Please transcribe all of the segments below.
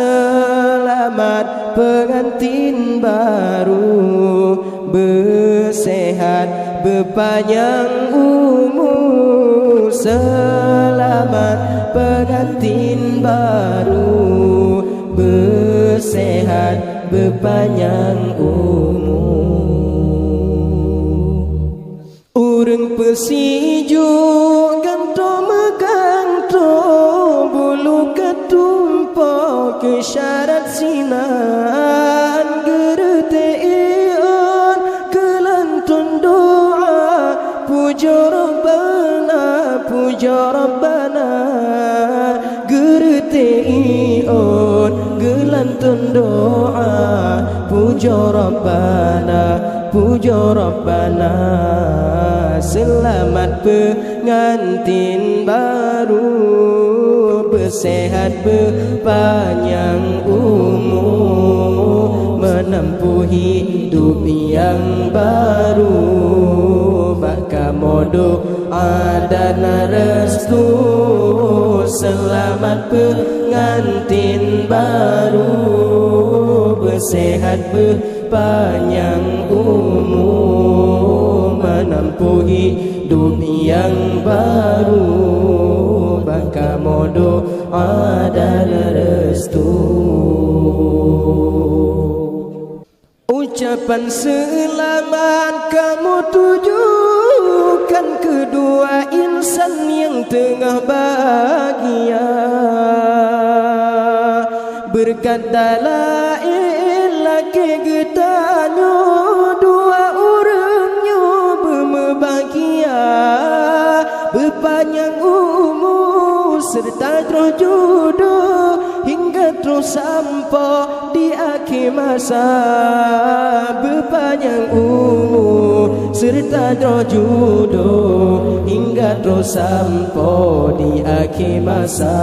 Selamat pengantin baru, bersehat berpanjang umur. Selamat pengantin baru, bersehat berpanjang umur. Urang pesijuk ganto meganto, bulu ketumpok ke syarat sinan. Gereteon kelantun doa, puja Rabbana, puja Rabbana. Gereteon kelantun doa, puja Rabbana, puja Rabbana. Selamat pengantin baru, bersehat berpanjang umur, menempuh hidup yang baru. Baka modo dan restu. Selamat pengantin baru, bersehat berpanjang umur, menempuh hidup yang baru. Baka modo dan restu. Ucapan selamat kamu tujukan kedua insan yang tengah bahagia. Berkat la ilah kegetanyo, dua orangnya berbahagia, berpanjang umur serta terus jodoh hingga terus sampai di akhir masa. Berpanjang umur serta terus jodoh hingga terus sampai di akhir masa.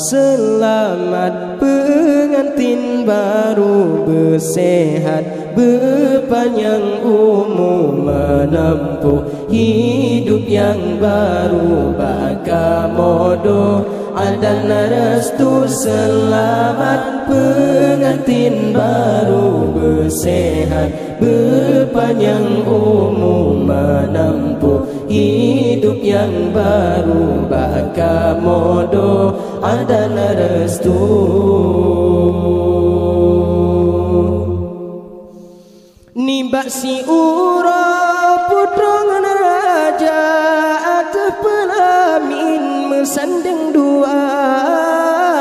Selamat pengantin baru, bersehat berpanjang umur, menempuh hidup yang baru. Baka modo dan restu. Selamat pengantin baru, bersehat berpanjang umur, menempuh hidup yang baru. Baka modo dan restu. Nibak si ura putra ngan raja, atas pelamin mesandeng dua.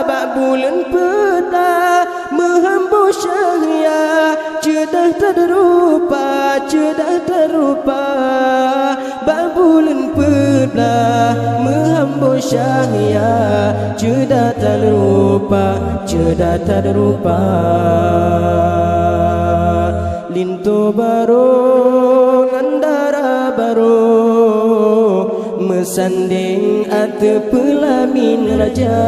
Bak bulan peta menghambur syahya, cedah terrupa, cedah terrupa. Bak bulan peta menghambur syahya, cedah terrupa, cedah terrupa. Lintu baro ngandara baro, mesanding ate pelamin raja.